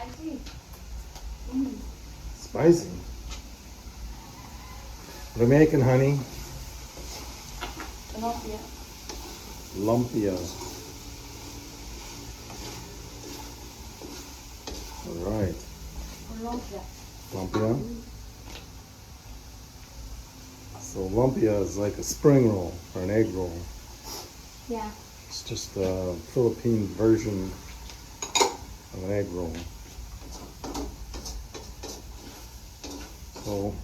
Spicy. Spicy. What are we making, honey? Lumpia. Lumpia. All right. Lumpia. Lumpia. So lumpia is like a spring roll or an egg roll. Yeah. It's just a Philippine version of an egg roll. So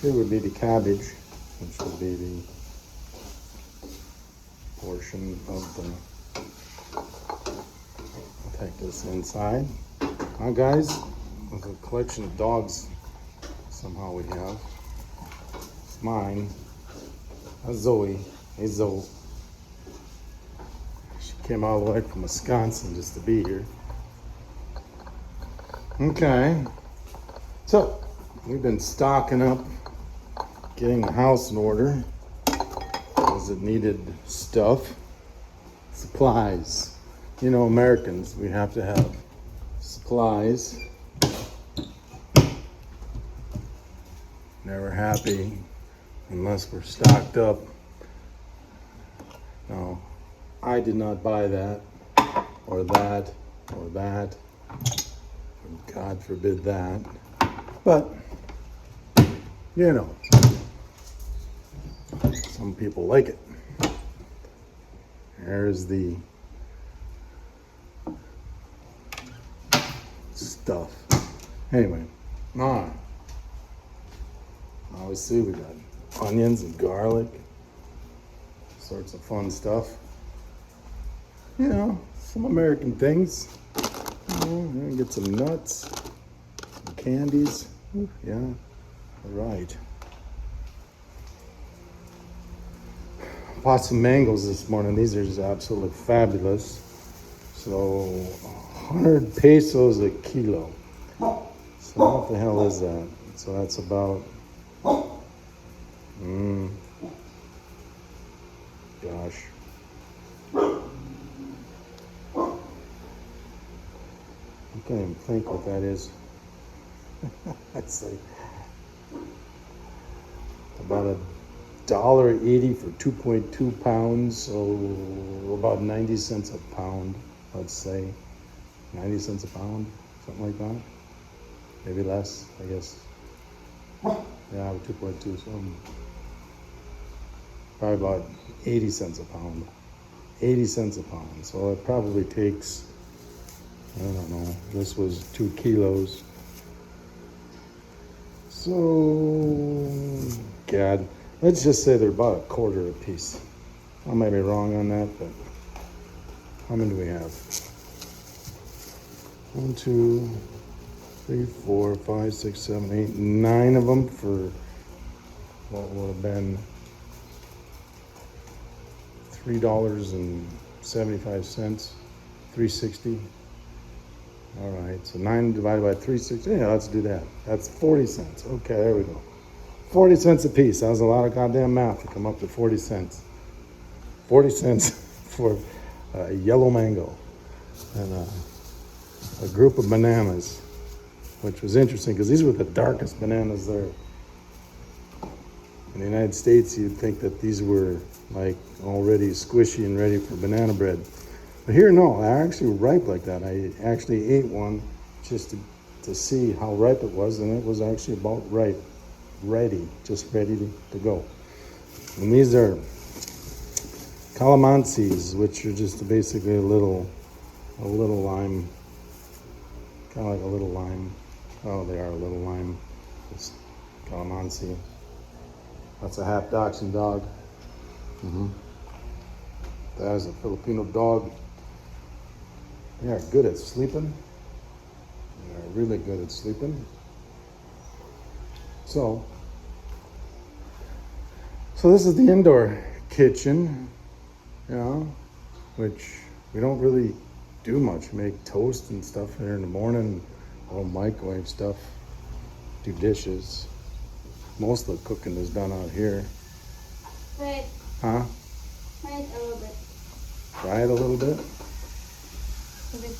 here would be the cabbage, which would be the portion of the, I'll take this inside. Now guys, there's a collection of dogs somehow we have. It's mine. That's Zoe. Hey Zoe. She came all the way from Wisconsin just to be here. Okay. So, we've been stocking up, getting the house in order, because it needed stuff, supplies. You know, Americans, we have to have supplies. Never happy unless we're stocked up. No, I did not buy that, or that, or that. God forbid that. But, you know, some people like it. There's the stuff. Anyway, obviously we got onions and garlic, sorts of fun stuff. You know, some American things. Get some nuts, some candies. Yeah, all right. Bought some mangoes this morning. These are just absolutely fabulous. So 100 pesos a kilo. So what the hell is that? So that's about, gosh. I can't even think what that is. That's like about $1.80 for 2.2 pounds, so about 90 cents a pound, let's say. 90 cents a pound, something like that. Maybe less, I guess. Yeah, 2.2, so probably about 80 cents a pound. 80 cents a pound, so it probably takes, I don't know, this was 2 kilos. So, God, let's just say they're about a quarter a piece. I might be wrong on that, but how many do we have? 1, 2, 3, 4, 5, 6, 7, 8, 9 of them for what would have been $3.75, $3.60. All right, so 9 divided by 360. Yeah, let's do that. That's 40 cents. Okay, there we go. 40 cents a piece. That was a lot of goddamn math to come up to 40 cents. 40 cents for a yellow mango and a group of bananas, which was interesting because these were the darkest bananas there. In the United States, you'd think that these were like already squishy and ready for banana bread. But here, no, they're actually ripe like that. I actually ate one just to see how ripe it was, and it was actually about ripe, just ready to go. And these are calamansis, which are just basically a little lime, kind of like a little lime. Oh, they are a little lime. It's calamansi. That's a half dachshund dog. That is a Filipino dog. They are good at sleeping. They are really good at sleeping. So this is the indoor kitchen, you know, which we don't really do much. Make toast and stuff here in the morning, little microwave stuff, do dishes. Most of the cooking is done out here. Wait. Huh? Wait a little bit. Fry it a little bit? A bit.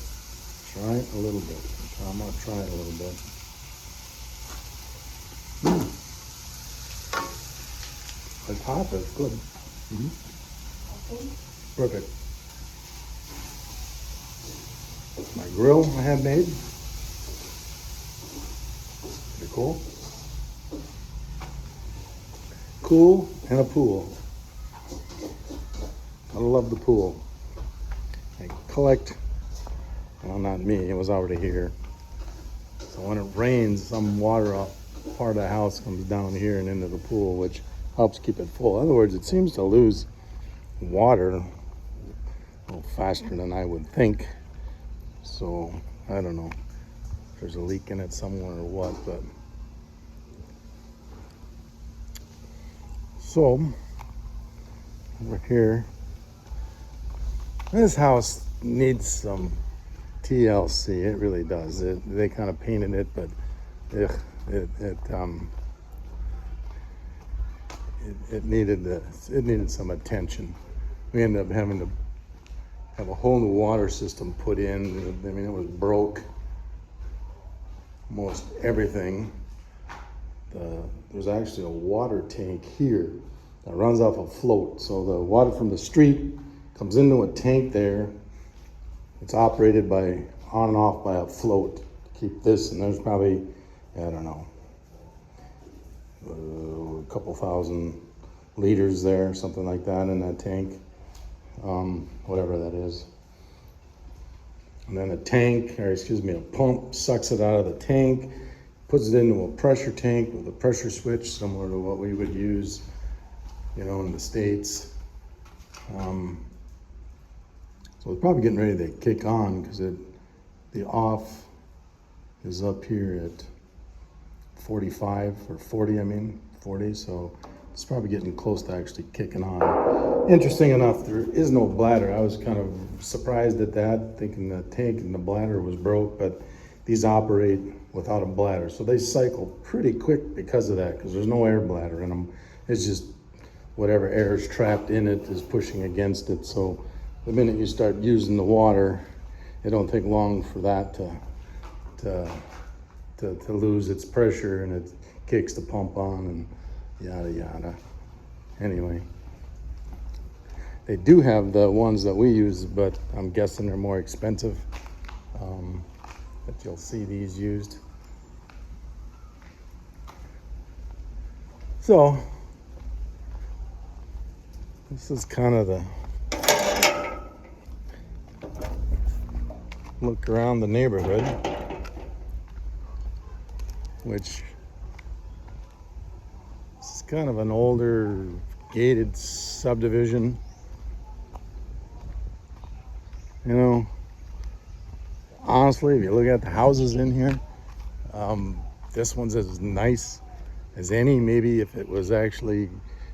Try it a little bit. I'm gonna try it a little bit. It's hot, but it's good. Okay. Perfect. My grill I had made. Pretty cool. Cool and a pool. I love the pool. I collect, well, not me, it was already here. So when it rains, some water off part of the house comes down here and into the pool, which helps keep it full. In other words, it seems to lose water a little faster than I would think. So I don't know if there's a leak in it somewhere or what, but so over here, this house needs some TLC. It really does. They kind of painted it, but it needed some attention. We ended up having to have a whole new water system put in. I mean, it was broke. Most everything. There's actually a water tank here that runs off a float. So the water from the street comes into a tank there. It's operated by on and off by a float to keep this. And there's probably, I don't know, a couple thousand liters there, something like that in that tank, whatever that is. And then a pump sucks it out of the tank, puts it into a pressure tank with a pressure switch similar to what we would use, in the States. So it's probably getting ready to kick on because the off is up here at 45 or 40, so it's probably getting close to actually kicking on. Interesting enough, there is no bladder. I was kind of surprised at that, thinking the tank and the bladder was broke, but these operate without a bladder. So they cycle pretty quick because of that, because there's no air bladder in them. It's just whatever air is trapped in it is pushing against it. So the minute you start using the water, it don't take long for that to lose its pressure, and it kicks the pump on and yada yada. Anyway, they do have the ones that we use, but I'm guessing they're more expensive. But you'll see these used. So this is kind of the look around the neighborhood, which is kind of an older gated subdivision. Honestly, if you look at the houses in here, this one's as nice as any. Maybe if it was actually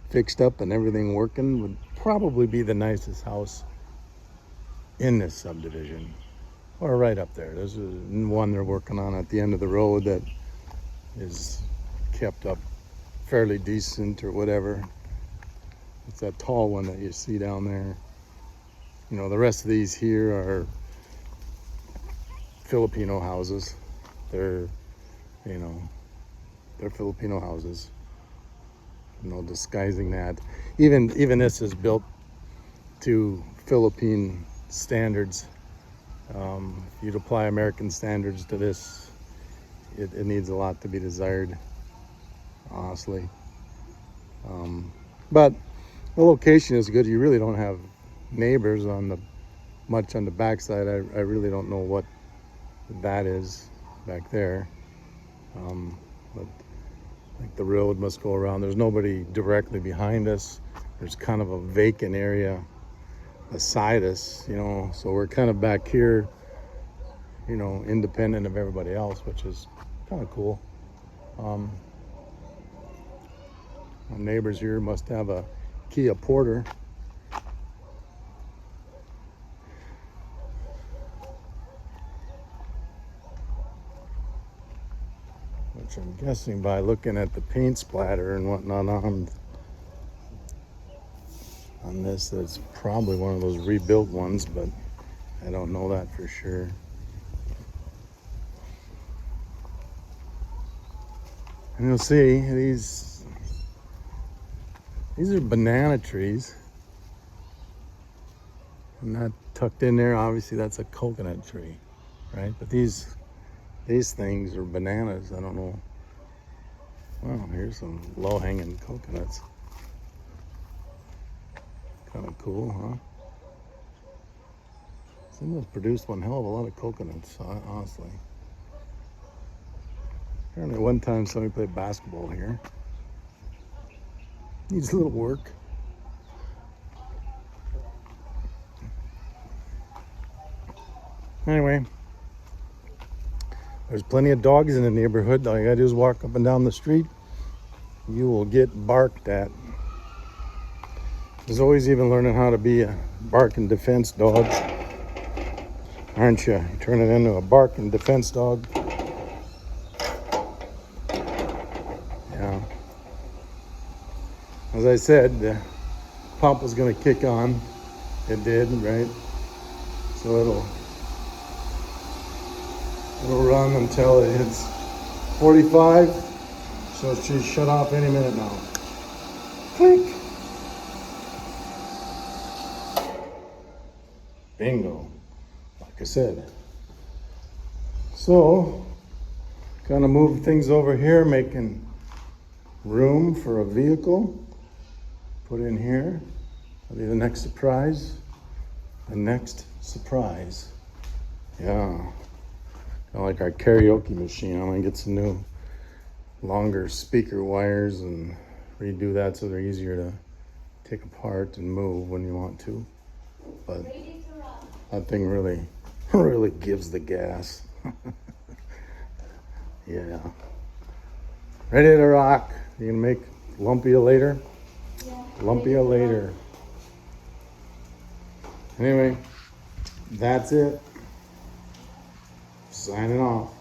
fixed up and everything working, would probably be the nicest house in this subdivision. Or right up there. There's one they're working on at the end of the road that is kept up fairly decent or whatever. It's that tall one that you see down there. The rest of these here are Filipino houses. They're Filipino houses. No disguising that. Even this is built to Philippine standards. If you'd apply American standards to this, it needs a lot to be desired, honestly. But the location is good. You really don't have neighbors much on the backside. I really don't know what that is back there. But like the road must go around. There's nobody directly behind us. There's kind of a vacant area beside us, so we're kind of back here, independent of everybody else, which is kind of cool. My neighbors here must have a Kia Porter. Which I'm guessing by looking at the paint splatter and whatnot on this, that's probably one of those rebuilt ones, but I don't know that for sure. And you'll see these are banana trees. And not tucked in there, obviously that's a coconut tree, right? But these things are bananas. I don't know. Well, here's some low-hanging coconuts. Kind of cool, huh? They must produce one hell of a lot of coconuts, honestly. Apparently one time somebody played basketball here. Needs a little work. Anyway, there's plenty of dogs in the neighborhood. All you gotta do is walk up and down the street. You will get barked at. There's always even learning how to be a bark and defense dog, aren't you? You turn it into a bark and defense dog. Yeah. As I said, the pump was going to kick on. It did, right? So it'll run until it hits 45. So it should shut off any minute now. Clink. Bingo. Like I said. So, kind of move things over here, making room for a vehicle. Put in here. That'll be the next surprise. The next surprise. Yeah. Kind of like our karaoke machine. I'm gonna get some new, longer speaker wires and redo that so they're easier to take apart and move when you want to. But that thing really gives the gas. Yeah. Ready to rock. You gonna make lumpia later? Yeah. Lumpia later. Anyway, that's it. Signing off.